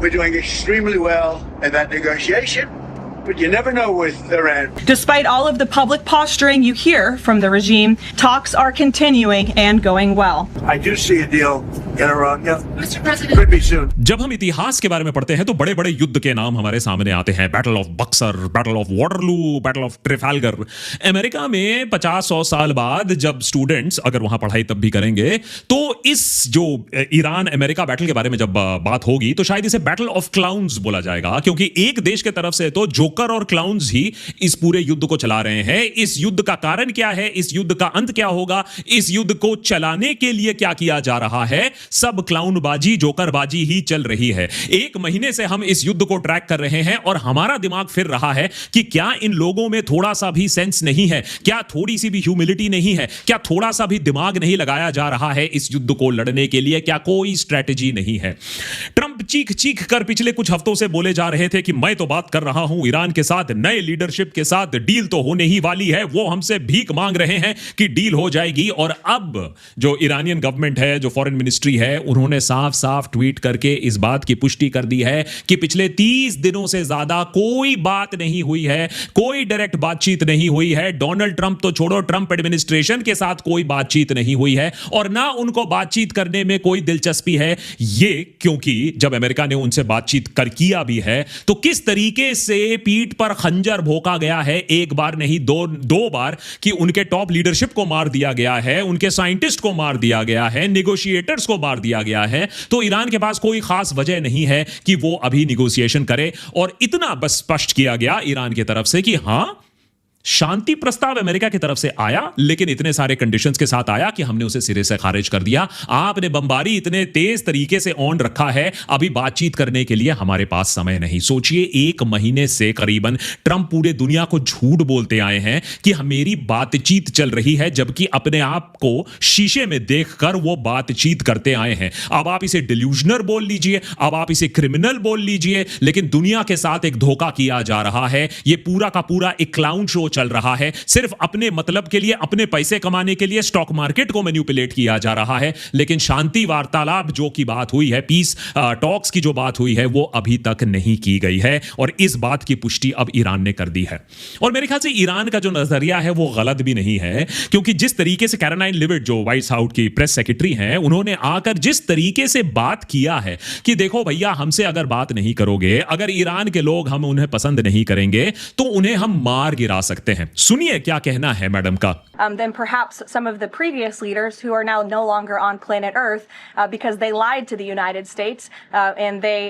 We're doing extremely well in that negotiation, but you never know with Iran. Despite all of the public posturing you hear from the regime, talks are continuing and going well. I do see a deal in Iran. Yeah, Mr. President. could be soon. जब हम इतिहास के बारे में पढ़ते हैं तो बड़े बड़े युद्ध के नाम हमारे सामने आते हैं। Battle of Buxar, battle of Waterloo, battle of Trafalgar. America में 50-100 साल बाद जब स्टूडेंट्स अगर वहां पढ़ाई तब भी करेंगे तो इस जो ईरान अमेरिका बैटल के बारे में जब बात होगी तो शायद इसे बैटल ऑफ क्लाउन्स बोला जाएगा, क्योंकि एक देश के तरफ से तो जोकर और क्लाउन्स ही इस पूरे युद्ध को चला रहे हैं। इस युद्ध का कारण क्या है, इस युद्ध का अंत क्या होगा, इस युद्ध को चलाने के लिए क्या किया जा रहा है, सब क्लाउनबाजी, जोकरबाजी ही चल रही है। एक महीने से हम इस युद्ध को ट्रैक कर रहे हैं और हमारा दिमाग फिर रहा है कि क्या इन लोगों में थोड़ा सा भी सेंस नहीं है, क्या थोड़ी सी भी ह्यूमिलिटी नहीं है, क्या थोड़ा सा भी दिमाग नहीं लगाया जा रहा है इस युद्ध को लड़ने के लिए, क्या कोई स्ट्रेटेजी नहीं है। ट्रंप चीख चीख कर पिछले कुछ हफ्तों से बोले जा रहे थे कि मैं तो बात कर रहा हूं ईरान के साथ, नए लीडरशिप के साथ डील तो होने ही वाली है, वो हमसे भीख मांग रहे हैं कि डील हो जाएगी। और अब जो ईरानियन गवर्नमेंट है, जो फॉरेन मिनिस्ट्री है, उन्होंने साफ साफ ट्वीट करके इस बात की पुष्टि कर दी है कि पिछले 30 दिनों से ज्यादा कोई बात नहीं हुई है, कोई डायरेक्ट बातचीत नहीं हुई है। डोनाल्ड ट्रंप तो छोड़ो, ट्रंप एडमिनिस्ट्रेशन के साथ कोई बातचीत नहीं हुई है और ना उनको बातचीत करने में कोई दिलचस्पी है। ये क्योंकि जब अमेरिका ने उनसे बातचीत किया भी है तो किस तरीके से पीठ पर खंजर भोंका गया है, एक बार नहीं दो बार, कि उनके टॉप लीडरशिप को मार दिया गया है, उनके साइंटिस्ट को मार दिया गया है, नेगोशिएटर्स को मार दिया गया है। तो ईरान के पास कोई खास वजह नहीं है कि वो अभी निगोशिएशन करे। और इतना बस स्पष्ट किया गया ईरान की तरफ से कि हां, शांति प्रस्ताव अमेरिका की तरफ से आया, लेकिन इतने सारे कंडीशंस के साथ आया कि हमने उसे सिरे से खारिज कर दिया। आपने बमबारी इतने तेज तरीके से ऑन रखा है, अभी बातचीत करने के लिए हमारे पास समय नहीं। सोचिए, एक महीने से करीबन ट्रंप पूरे दुनिया को झूठ बोलते आए हैं कि मेरी बातचीत चल रही है, जबकि अपने आप को शीशे में देखकर वो बातचीत करते आए हैं। अब आप इसे डिल्यूजनर बोल लीजिए, अब आप इसे क्रिमिनल बोल लीजिए, लेकिन दुनिया के साथ एक धोखा किया जा रहा है। ये पूरा का पूरा एक क्लाउन शो चल रहा है, सिर्फ अपने मतलब के लिए, अपने पैसे कमाने के लिए स्टॉक मार्केट को मैनिपुलेट किया जा रहा है। लेकिन शांति वार्तालाप जो की बात हुई है, पीस टॉक्स की जो बात हुई है, वो अभी तक नहीं की गई है और इस बात की पुष्टि अब ईरान ने कर दी है। और मेरे ख्याल से ईरान का जो नजरिया है वो गलत भी नहीं है, क्योंकि जिस तरीके से कैरोलाइन लिविट जो व्हाइट हाउस की प्रेस सेक्रेटरी हैं, उन्होंने आकर जिस तरीके से बात किया है कि देखो भैया, हमसे अगर बात नहीं करोगे, अगर ईरान के लोग हम उन्हें पसंद नहीं करेंगे तो उन्हें हम मार गिरा सकते हैं। सुनिए क्या कहना है मैडम का। Than perhaps some of the previous leaders who are now no longer on planet Earth because they lied to the United States and they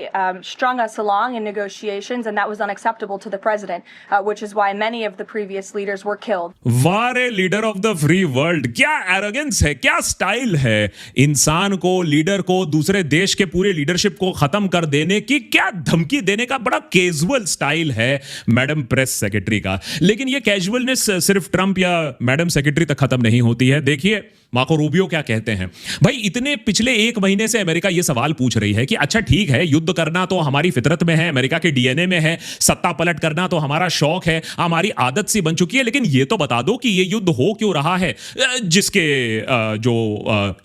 strung us along in negotiations, and that was unacceptable to the president, which is why many of the previous leaders were killed. वारे leader of the free world, क्या arrogance है, क्या style है। इंसान को, leader को, दूसरे देश के पूरे लीडरशिप को खत्म कर देने की क्या धमकी देने का बड़ा कैजुअल स्टाइल है मैडम प्रेस सेक्रेटरी का। लेकिन ये कैजुअलनेस सिर्फ ट्रंप या मैडम सेक्रेटरी तक खत्म नहीं होती है। देखिए मार्को रूबियो क्या कहते हैं। भाई, इतने पिछले एक महीने से अमेरिका ये सवाल पूछ रही है कि अच्छा ठीक है, युद्ध करना तो हमारी फितरत में है, अमेरिका के डीएनए में है, सत्ता पलट करना तो हमारा शौक है, हमारी आदत सी बन चुकी है, लेकिन ये तो बता दो कि ये युद्ध हो क्यों रहा है, जिसके जो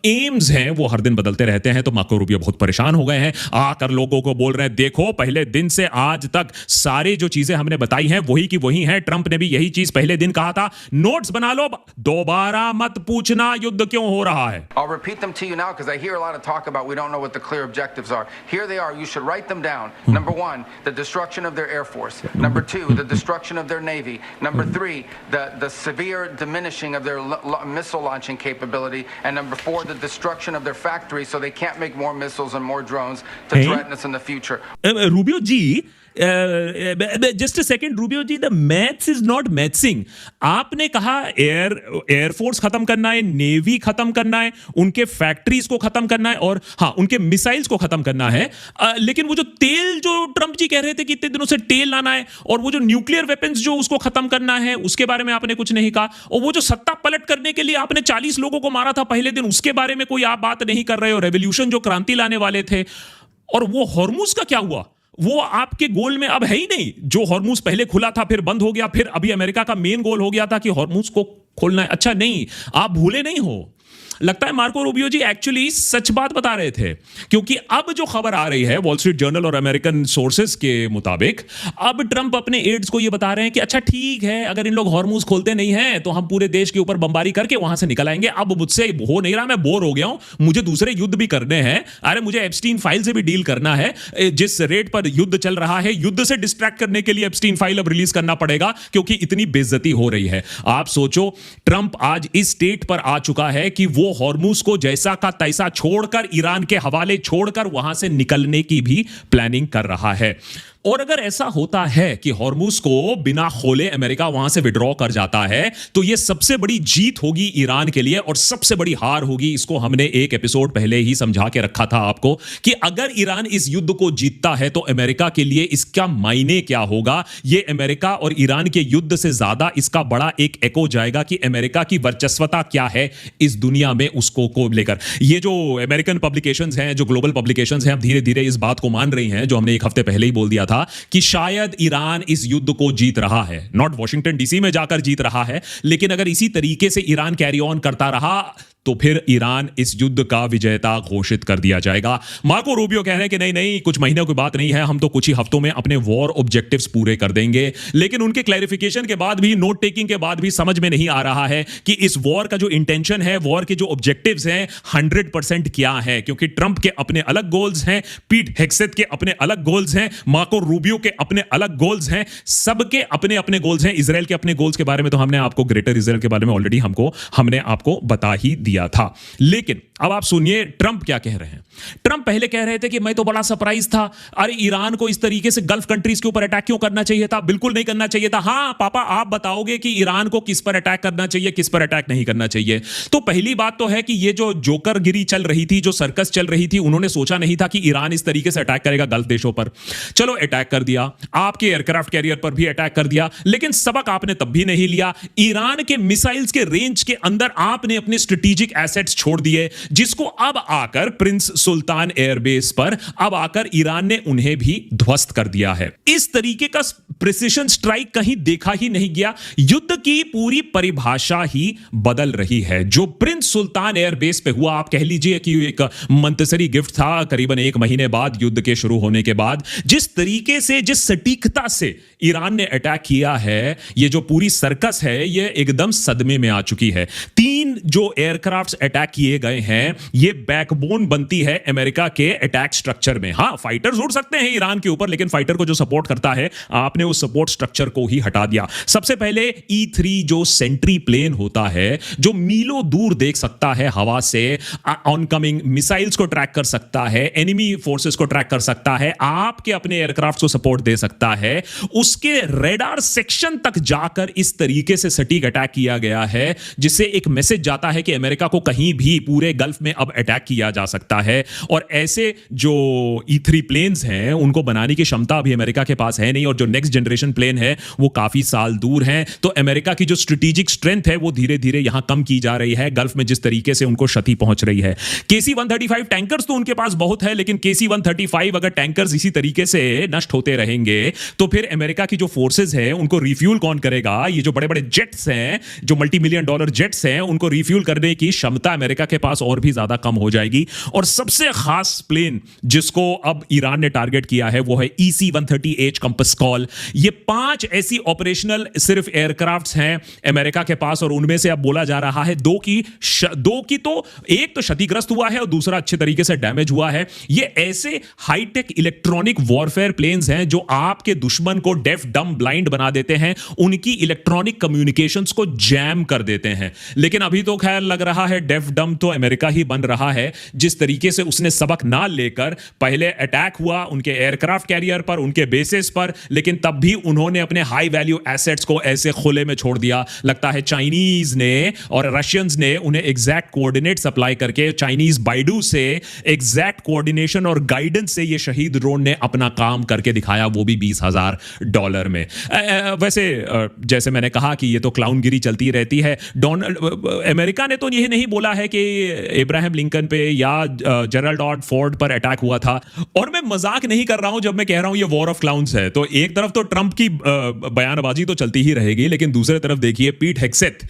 एम्स हैं वो हर दिन बदलते रहते हैं। तो मार्को रूबियो बहुत परेशान हो गए हैं, आकर लोगों को बोल रहे हैं, देखो पहले दिन से आज तक सारे जो चीजें हमने बताई हैं वही की वही हैं। ट्रंप ने भी यही चीज पहले दिन कहा था, नोट्स बना लो, दोबारा मत पूछना युद्ध क्यों हो रहा है। I'll repeat them to you now because I hear a lot of talk about we don't know what the clear objectives are. Here they are. You should write them down. Number 1, the destruction of their air force. Number 2, the destruction of their navy. Number 3, the severe diminishing of their missile launching capability. And number 4, the destruction of their factories so they can't make more missiles and more drones to threaten us in the future. Rubio ji, just a second Rubio ji, the maths is not mathsing. आपने कहा air force खत्म करना है, navy खत्म करना है, उनके factories को खत्म करना है और हाँ, उनके मिसाइल्स को खत्म करना है। लेकिन वो जो तेल, जो ट्रंप जी कह रहे थे कि इतने दिनों से तेल लाना है, और वो जो न्यूक्लियर वेपन्स जो उसको खत्म करना है, उसके बारे में आपने कुछ नहीं कहा। और वो जो सत्ता पलट करने के लिए आपने 40 लोगों को मारा था पहले दिन, उसके बारे में कोई आप बात नहीं कर रहे हो। रेवोल्यूशन जो क्रांति लाने वाले थे, और वो हॉर्मुज का क्या हुआ? वो आपके गोल में अब है ही नहीं। जो हॉर्मुज पहले खुला था, फिर बंद हो गया, फिर अभी अमेरिका का मेन गोल हो गया था कि हॉर्मुज को खोलना है। अच्छा नहीं, आप भूले नहीं हो लगता है मार्को रूबियो जी एक्चुअली सच बात बता रहे थे, क्योंकि अब जो खबर आ रही है वॉल स्ट्रीट जर्नल और अमेरिकन सोर्सेस के मुताबिक, अब ट्रंप अपने एड्स को यह बता रहे हैं कि अच्छा ठीक है, अगर इन लोग हॉर्मूज खोलते नहीं हैं तो हम पूरे देश के ऊपर बमबारी करके वहां से निकल आएंगे। अब मुझसे हो नहीं रहा, मैं बोर हो गया हूं, मुझे दूसरे युद्ध भी करने हैं, अरे मुझे एप्स्टीन फाइल से भी डील करना है। जिस रेट पर युद्ध चल रहा है, युद्ध से डिस्ट्रैक्ट करने के लिए एप्स्टीन फाइल अब रिलीज करना पड़ेगा, क्योंकि इतनी बेइज्जती हो रही है। आप सोचो, ट्रंप आज इस स्टेट पर आ चुका है कि वो हॉर्मूज को जैसा का तैसा छोड़कर, ईरान के हवाले छोड़कर वहां से निकलने की भी प्लानिंग कर रहा है। और अगर ऐसा होता है कि हॉर्मूज को बिना खोले अमेरिका वहां से विड्रॉ कर जाता है, तो यह सबसे बड़ी जीत होगी ईरान के लिए और सबसे बड़ी हार होगी। इसको हमने एक एपिसोड पहले ही समझा के रखा था आपको कि अगर ईरान इस युद्ध को जीतता है तो अमेरिका के लिए इसका मायने क्या होगा। यह अमेरिका और ईरान के युद्ध से ज्यादा इसका बड़ा एक एको जाएगा कि अमेरिका की वर्चस्वता क्या है इस दुनिया में, उसको को लेकर। ये जो अमेरिकन पब्लिकेशंस हैं, जो ग्लोबल पब्लिकेशंस हैं, अब धीरे धीरे इस बात को मान रही हैं, जो हमने एक हफ्ते पहले ही बोल दिया था कि शायद ईरान इस युद्ध को जीत रहा है। नॉट वॉशिंगटन डीसी में जाकर जीत रहा है, लेकिन अगर इसी तरीके से ईरान कैरी ऑन करता रहा तो फिर ईरान इस युद्ध का विजेता घोषित कर दिया जाएगा। मार्को रूबियो कह रहे हैं कि नहीं नहीं, कुछ महीनों की बात नहीं है, हम तो कुछ ही हफ्तों में अपने वॉर ऑब्जेक्टिव्स पूरे कर देंगे। लेकिन उनके क्लैरिफिकेशन के बाद भी, नोट टेकिंग के बाद भी समझ में नहीं आ रहा है कि इस वॉर का जो इंटेंशन है, वॉर के जो ऑब्जेक्टिव्स हैं, 100% क्या है। क्योंकि ट्रंप के अपने अलग गोल्स हैं, पीट हेग्सेथ के अपने अलग गोल्स हैं, मार्को रूबियो के अपने अलग गोल्स हैं, सबके अपने अपने गोल्स हैं। इजराइल के अपने गोल्स के बारे में तो हमने आपको, ग्रेटर इजराइल के बारे में ऑलरेडी हमने आपको बता ही दिया था। लेकिन अब आप सुनिए ट्रंप क्या कह रहे हैं। ट्रंप पहले कह रहे थे कि मैं तो बड़ा सरप्राइज था, अरे ईरान को इस तरीके से गल्फ कंट्रीज के ऊपर अटैक क्यों करना चाहिए था, बिल्कुल नहीं करना चाहिए था। हां पापा, आप बताओगे कि ईरान को किस पर अटैक करना चाहिए, किस पर अटैक नहीं करना चाहिए। तो पहली बात तो है कि ये जो जोकरगिरी चल रही थी, जो सर्कस चल रही थी, उन्होंने सोचा नहीं था कि ईरान इस तरीके से अटैक करेगा गल्फ देशों पर। चलो अटैक कर दिया, आपके एयरक्राफ्ट कैरियर पर भी अटैक कर दिया, लेकिन सबक आपने तब भी नहीं लिया। ईरान के मिसाइल्स के रेंज के अंदर आपने अपने स्ट्रेटेजिक एसेट्स छोड़ दिए, जिसको अब आकर प्रिंस सुल्तान एयरबेस पर अब आकर ईरान ने उन्हें भी ध्वस्त कर दिया है। इस तरीके का प्रिसिशन स्ट्राइक कहीं देखा ही नहीं गया। युद्ध की पूरी परिभाषा ही बदल रही है। जो प्रिंस सुल्तान एयरबेस पे हुआ, आप कह लीजिए कि एक मंतसरी गिफ्ट था करीबन 1 महीने बाद, युद्ध के शुरू होने के बाद। जिस तरीके से, जिस सटीकता से ईरान ने अटैक किया है, ये जो पूरी सर्कस है, ये एकदम सदमे में आ चुकी है। 3 जो एयरक्राफ्ट्स अटैक किए गए हैं, ये बैकबोन बनती है अमेरिका के अटैक स्ट्रक्चर में। हां, फाइटर्स उड़ सकते हैं ईरान के ऊपर, लेकिन फाइटर को जो सपोर्ट करता है, आपने उस सपोर्ट स्ट्रक्चर को ही हटा दिया। सबसे पहले E3 जो सेंट्री प्लेन होता है, जो मीलों दूर देख सकता है हवा से, ऑनकमिंग मिसाइल्स को ट्रैक कर सकता है, एनिमी फोर्सेस को ट्रैक कर सकता है, आपके अपने एयरक्राफ्ट को सपोर्ट दे सकता है, उसके रेडार सेक्शन तक जाकर इस तरीके से सटीक अटैक किया गया है, जिससे एक मैसेज जाता है कि अमेरिका को कहीं भी पूरे गल्फ में अब अटैक किया जा सकता है। और ऐसे जो E3 प्लेन्स हैं, उनको बनाने की क्षमता अभी अमेरिका के पास है नहीं, और जो नेक्स्ट जनरेशन प्लेन है वो काफी साल दूर हैं। तो अमेरिका की जो स्ट्रेटेजिक स्ट्रेंथ है वो धीरे धीरे यहां कम की जा रही है, गल्फ में जिस तरीके से उनको क्षति पहुंच रही है। KC-135 टैंकर्स तो उनके पास बहुत है, लेकिन KC-135 अगर टैंकर्स इसी तरीके से नष्ट होते रहेंगे तो फिर अमेरिका की जो फोर्सेस है उनको रिफ्यूल कौन करेगा। ये जो बड़े बड़े जेट्स हैं, जो मल्टी-मिलियन डॉलर जेट्स हैं, उनको रिफ्यूल करने की क्षमता अमेरिका के पास और भी ज्यादा कम हो जाएगी। और सबसे खास प्लेन जिसको अब ईरान ने टारगेट किया है वो है EC-130H कंपस कॉल। ये 5 ऐसी ऑपरेशनल सिर्फ एयरक्राफ्ट्स हैं अमेरिका के पास, और उनमें से अब बोला जा रहा है दो की तो एक तो क्षतिग्रस्त हुआ है और दूसरा अच्छे तरीके से डैमेज हुआ है। ये ऐसे हाईटेक इलेक्ट्रॉनिक वॉरफेयर प्लेन्स हैं जो आपके दुश्मन को डेफ डम ब्लाइंड बना देते हैं, उनकी इलेक्ट्रॉनिक कम्युनिकेशंस को जैम कर देते हैं। लेकिन अभी तो खैर लग रहा है डेफ डम तो अमेरिका ही बन रहा है, जिस तरीके से उसने सबक ना लेकर पहले अटैक हुआ उनके एयरक्राफ्ट कैरियर पर, उनके बेसिस पर, लेकिन तब भी उन्होंने अपने हाई वैल्यू एसेट्स को ऐसे खुले में छोड़ दिया। लगता है चाइनीज ने और रशियंस ने उन्हें एग्जैक्ट कोऑर्डिनेट सप्लाई करके, चाइनीज बाइडू से एग्जैक्ट कोऑर्डिनेशन और गाइडेंस से ये शहीद ड्रोन ने अपना काम करके दिखाया, वो भी $20,000 में। वैसे जैसे मैंने कहा कि ये तो क्लाउनगिरी चलती रहती है। अमेरिका ने तो यह नहीं बोला है कि इब्राहिम लिंकन पे या जेरल्ड फोर्ड पर अटैक हुआ था, और मैं मजाक नहीं कर रहा हूं जब मैं कह रहा हूं ये वॉर ऑफ क्लाउन्स है। तो एक तरफ तो ट्रंप की बयानबाजी तो चलती ही रहेगी, लेकिन दूसरे तरफ देखिए पीट हेग्सेथ,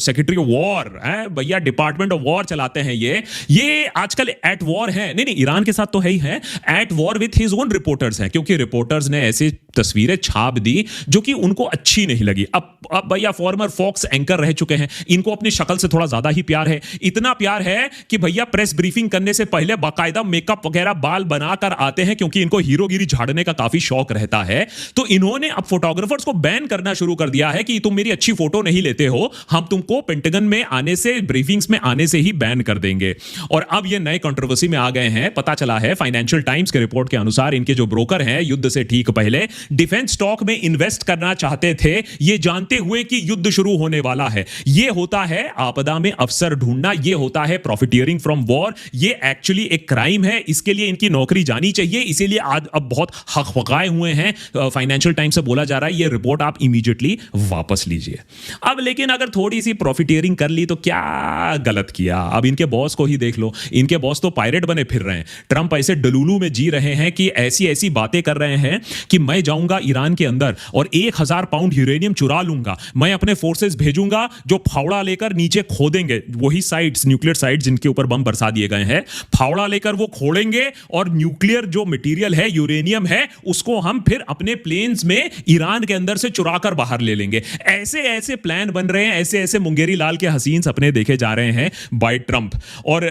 सेक्रेटरी ऑफ वॉर, भैया डिपार्टमेंट ऑफ वॉर चलाते हैं ये आजकल एट वॉर है, नहीं ईरान के साथ तो है ही है, at war with his own reporters हैं, क्योंकि रिपोर्टर्स ने ऐसी तस्वीरें छाप दी जो कि उनको अच्छी नहीं लगी। अब भैया फॉर्मर फॉक्स एंकर रह चुके हैं, इनको अपनी शक्ल से थोड़ा ज्यादा ही प्यार है, इतना प्यार है कि भैया प्रेस ब्रीफिंग करने से पहले बाकायदा मेकअप वगैरह बाल बनाकर आते हैं, क्योंकि इनको हीरोगिरी झाड़ने का काफी शौक रहता है। तो इन्होंने अब फोटोग्राफर्स को बैन करना शुरू कर दिया है कि तुम मेरी अच्छी फोटो नहीं लेते हो, हम तुमको पेंटागन में आने से, ब्रीफिंग्स में आने से ही बैन कर देंगे। और अब ये नए कंट्रोवर्सी में आ गए हैं। पता चला है फाइनेंशियल टाइम्स के रिपोर्ट के अनुसार इनके जो ब्रोकर हैं युद्ध से ठीक पहले डिफेंस स्टॉक में इन्वेस्ट करना चाहते थे, ये जानते हुए कि युद्ध शुरू होने वाला है। ये होता है आपदा में अवसर ढूंढना, ये होता है प्रॉफिटियरिंग फ्रॉम वॉर, ये एक्चुअली एक क्राइम है, इसके लिए इनकी नौकरी जानी चाहिए। इसीलिए आज अब बहुत हक पकाए हुए हैं। फाइनेंशियल टाइम्स से बोला जा रहा है ये रिपोर्ट आप इमीडिएटली वापस लीजिए। अब लेकिन अगर थोड़ी सी प्रॉफिटियरिंग कर ली तो क्या गलत किया? अब इनके बॉस को ही देख लो, इनके बॉस तो पायरेट बने फिर रहे हैं। ट्रंप ऐसे डलूलू में जी रहे हैं कि ऐसी ऐसी बातें कर रहे हैं कि मैं जाऊंगा ईरान के अंदर और 1000 पाउंड यूरेनियम चुरा लूंगा, मैं अपने फोर्सेस भेजूंगा जो फावड़ा लेकर नीचे खोदेंगे, वही साइट्स, न्यूक्लियर साइट्स जिनके ऊपर बम बरसा दिए गए हैं, फावड़ा लेकर वो खोलेंगे और न्यूक्लियर जो मटेरियल है, यूरेनियम है, उसको हम फिर अपने प्लेन्स में ईरान के अंदर से चुरा कर बाहर ले लेंगे। ऐसे ऐसे प्लान बन रहे हैं, ऐसे ऐसे मुंगेरी लाल के हसीन सपने देखे जा रहे हैं बाय ट्रंप। और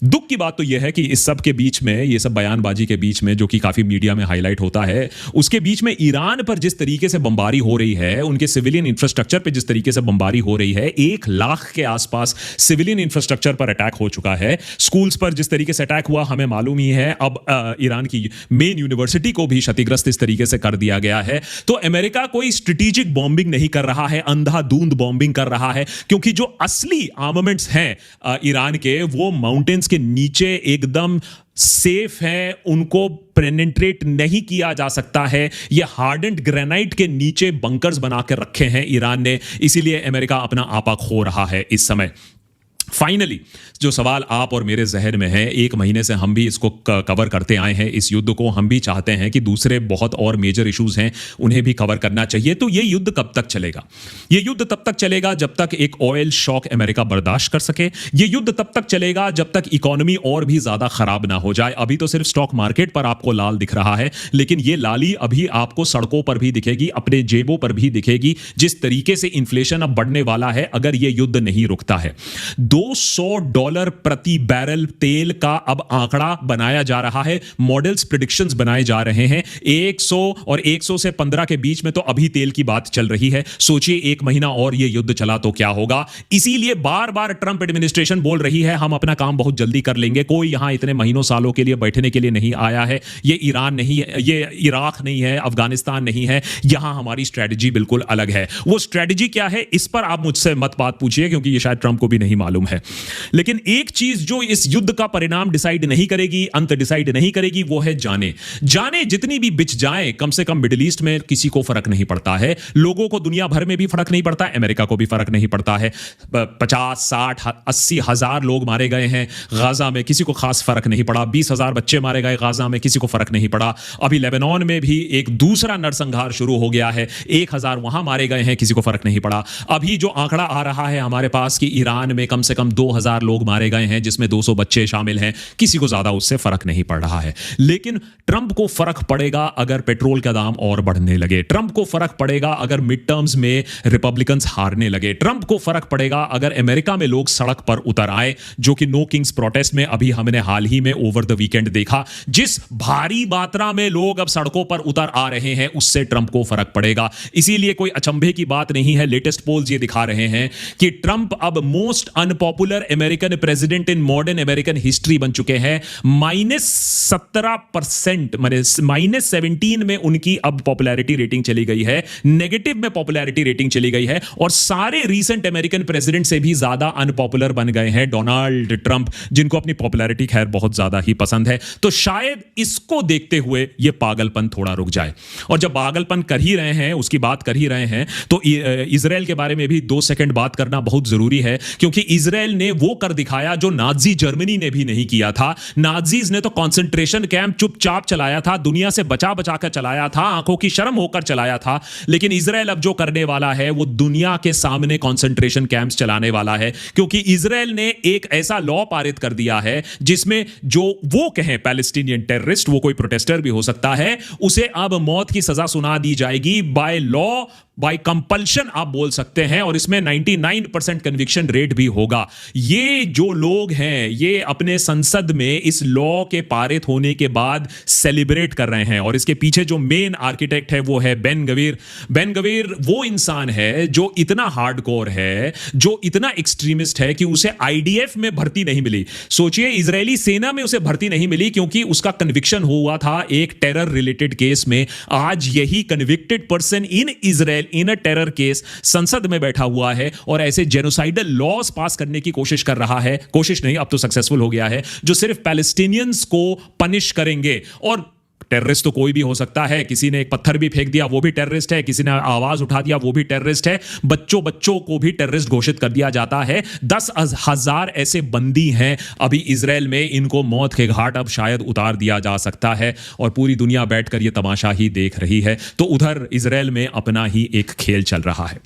दुख की बात तो यह है कि इस सब के बीच में, ये सब बयानबाजी के बीच में जो कि काफी मीडिया में हाईलाइट होता है, उसके बीच में ईरान पर जिस तरीके से बमबारी हो रही है, उनके सिविलियन इंफ्रास्ट्रक्चर पर जिस तरीके से बमबारी हो रही है, 1 लाख के आसपास सिविलियन इंफ्रास्ट्रक्चर पर अटैक हो चुका है। स्कूल्स पर जिस तरीके से अटैक हुआ हमें मालूम ही है। अब ईरान की मेन यूनिवर्सिटी को भी क्षतिग्रस्त इस तरीके से कर दिया गया है। तो अमेरिका कोई स्ट्रेटेजिक बॉम्बिंग नहीं कर रहा है, अंधाधुंध बॉम्बिंग कर रहा है, क्योंकि जो असली आर्मामेंट्स हैं ईरान के, वो माउंटेन्स के नीचे एकदम सेफ है, उनको पेनिट्रेट नहीं किया जा सकता है। ये हार्डेंड ग्रेनाइट के नीचे बंकर्स बना के रखे हैं ईरान ने, इसीलिए अमेरिका अपना आपा खो रहा है इस समय। फाइनली जो सवाल आप और मेरे जहन में है, 1 महीने से हम भी इसको कवर करते आए हैं, इस युद्ध को हम भी चाहते हैं कि दूसरे बहुत और मेजर इश्यूज हैं उन्हें भी कवर करना चाहिए। तो ये युद्ध कब तक चलेगा? ये युद्ध तब तक चलेगा जब तक एक ऑयल शॉक अमेरिका बर्दाश्त कर सके। ये युद्ध तब तक चलेगा जब तक इकोनॉमी और भी ज्यादा खराब ना हो जाए। अभी तो सिर्फ स्टॉक मार्केट पर आपको लाल दिख रहा है, लेकिन ये लाली अभी आपको सड़कों पर भी दिखेगी, अपने जेबों पर भी दिखेगी, जिस तरीके से इन्फ्लेशन अब बढ़ने वाला है अगर ये युद्ध नहीं रुकता है। $200 प्रति बैरल तेल का अब आंकड़ा बनाया जा रहा है, मॉडल्स प्रेडिक्शंस बनाए जा रहे हैं। 100 और 100 से 15 के बीच में तो अभी तेल की बात चल रही है। सोचिए 1 महीना और ये युद्ध चला तो क्या होगा। इसीलिए बार बार ट्रंप एडमिनिस्ट्रेशन बोल रही है हम अपना काम बहुत जल्दी कर लेंगे, कोई यहां इतने महीनों सालों के लिए बैठने के लिए नहीं आया है। ये ईरान नहीं है, ये इराक नहीं है, अफगानिस्तान नहीं है, यहां हमारी स्ट्रेटजी बिल्कुल अलग है। वो स्ट्रेटजी क्या है इस पर आप मुझसे मत बात पूछिए, क्योंकि ये शायद ट्रंप को भी नहीं मालूम है। लेकिन एक चीज जो इस युद्ध का परिणाम डिसाइड नहीं करेगी, अंत डिसाइड नहीं करेगी, वो है जाने। जाने जितनी भी बिछ जाए, कम से कम मिडिल ईस्ट में किसी को फर्क नहीं पड़ता है, लोगों को दुनिया भर में भी फर्क नहीं पड़ता, अमेरिका को भी फर्क नहीं पड़ता है। 50, 60, 80 हजार लोग मारे गए हैं गाजा में, किसी को खास फर्क नहीं पड़ा। 20,000 बच्चे मारे गए गाजा में, किसी को फर्क नहीं पड़ा। अभी लेबनान में भी एक दूसरा नरसंहार शुरू हो गया है, 1000 वहां मारे गए हैं, किसी को फर्क नहीं पड़ा। अभी जो आंकड़ा आ रहा है हमारे पास कि ईरान में कम से कम 2000 लोग मारे गए हैं, जिसमें 200 बच्चे शामिल हैं, किसी को ज्यादा उससे फर्क नहीं पड़ रहा है। लेकिन ट्रंप को फर्क पड़ेगा अगर पेट्रोल का दाम और बढ़ने लगे, ट्रंप को फर्क पड़ेगा अगर मिड टर्म्स में रिपब्लिकन्स हारने लगे, ट्रंप को फर्क पड़ेगा अगर अमेरिका में लोग सड़क पर उतर आए, जो कि नो किंग्स प्रोटेस्ट में अभी हमने हाल ही में ओवर द वीकेंड देखा। जिस भारी मात्रा में लोग अब सड़कों पर उतर आ रहे हैं, उससे ट्रंप को फर्क पड़ेगा। इसीलिए कोई अचंभे की बात नहीं है, लेटेस्ट पोल्स ये दिखा रहे हैं कि ट्रंप अब most unpopular American president in modern American history बन चुके हैं। -17%, माने -17 में उनकी अब पॉपुलैरिटी रेटिंग चली गई है, नेगेटिव में पॉपुलैरिटी रेटिंग चली गई है, और सारे रीसेंट अमेरिकन प्रेसिडेंट से भी ज्यादा अनपॉपुलर बन गए हैं डोनाल्ड ट्रंप, जिनको अपनी पॉपुलैरिटी खैर बहुत ज्यादा ही पसंद है। तो शायद इसको देखते हुए यह पागलपन थोड़ा रुक जाए। और जब पागलपन कर ही रहे हैं, उसकी बात कर ही रहे हैं, तो इजराइल के बारे में भी 2 सेकंड बात करना बहुत जरूरी है, क्योंकि इजराइल इजराइल ने वो कर दिखाया जो नाजी जर्मनी ने भी नहीं किया था। नाजीज ने तो कंसंट्रेशन कैंप चुपचाप चलाया था, दुनिया से बचा बचा कर चलाया था, आंखों की शर्म होकर चलाया था। लेकिन इजराइल अब जो करने वाला है वो दुनिया के सामने कंसंट्रेशन कैंप्स चलाने वाला है, क्योंकि इजराइल ने एक ऐसा लॉ पारित कर दिया है जिसमें जो वो कहें पैलेस्टीनियन टेररिस्ट, वो कोई प्रोटेस्टर भी हो सकता है, उसे अब मौत की सजा सुना दी जाएगी बाय लॉ, बाय कंपल्शन आप बोल सकते हैं। और इसमें 99% कन्विक्शन रेट भी होगा। ये जो लोग हैं ये अपने संसद में इस लॉ के पारित होने के बाद सेलिब्रेट कर रहे हैं, और इसके पीछे जो मेन आर्किटेक्ट है वो है बेन गवीर। बेन गवीर वो इंसान है जो इतना हार्डकोर है, जो इतना एक्सट्रीमिस्ट है कि उसे आईडीएफ में भर्ती नहीं मिली। सोचिए, इजरायली सेना में उसे भर्ती नहीं मिली क्योंकि उसका कन्विक्शन हुआ था एक टेरर रिलेटेड केस में। आज यही convicted person in Israel in a terror case संसद में बैठा हुआ है और ऐसे जेनोसाइडल लॉज पास करने की कोशिश कर रहा है। कोशिश नहीं, अब तो सक्सेसफुल हो गया है, जो सिर्फ पैलेस्टीनियंस को पनिश करेंगे। और टेररिस्ट तो कोई भी हो सकता है, किसी ने एक पत्थर भी फेंक दिया वो भी टेररिस्ट है, किसी ने आवाज उठा दिया वो भी टेररिस्ट है, बच्चों को भी टेररिस्ट घोषित कर दिया जाता है। 10,000 ऐसे बंदी हैं अभी इजराइल में, इनको मौत के घाट अब शायद उतार दिया जा सकता है, और पूरी दुनिया बैठकर ये तमाशा ही देख रही है। तो उधर इजराइल में अपना ही एक खेल चल रहा है।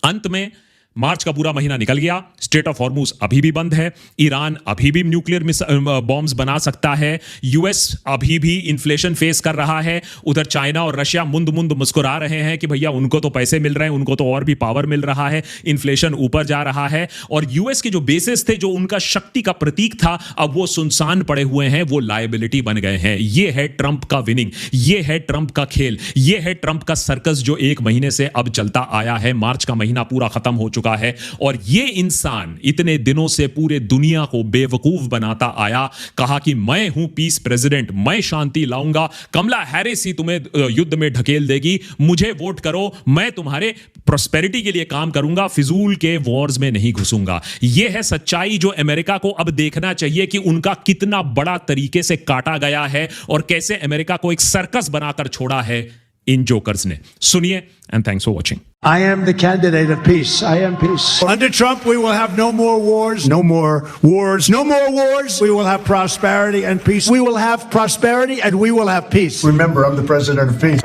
अंत में मार्च का पूरा महीना निकल गया, स्ट्रेट ऑफ हॉर्मुज अभी भी बंद है, ईरान अभी भी न्यूक्लियर बॉम्ब्स बना सकता है, यूएस अभी भी इन्फ्लेशन फेस कर रहा है, उधर चाइना और रशिया मुंद मुंद मुस्कुरा रहे हैं कि भैया उनको तो पैसे मिल रहे हैं, उनको तो और भी पावर मिल रहा है, इन्फ्लेशन ऊपर जा रहा है। और यूएस के जो बेसिस थे, जो उनका शक्ति का प्रतीक था, अब वो सुनसान पड़े हुए हैं, वो लायबिलिटी बन गए हैं। ये है ट्रंप का विनिंग, ये है ट्रंप का खेल, ये है ट्रंप का सर्कस जो 1 महीने से अब चलता आया है। मार्च का महीना पूरा खत्म हो चुका है, और ये इंसान इतने दिनों से पूरे दुनिया को बेवकूफ बनाता आया, कहा कि मैं हूं पीस प्रेसिडेंट, मैं शांति लाऊंगा, कमला हैरिस ही तुम्हें युद्ध में ढकेल देगी, मुझे वोट करो, मैं तुम्हारे प्रॉस्पेरिटी के लिए काम करूंगा, फिजूल के वॉर्स में नहीं घुसूंगा। यह है सच्चाई जो अमेरिका को अब देखना चाहिए कि उनका कितना बड़ा तरीके से काटा गया है और कैसे अमेरिका को एक सर्कस बनाकर छोड़ा है इन जोकर्स ने। सुनिए, and thanks for watching. I am the candidate of peace. I am peace. Under Trump, we will have no more wars, no more wars, no more wars. We will have prosperity and peace. We will have prosperity and we will have peace. Remember, I'm the president of peace.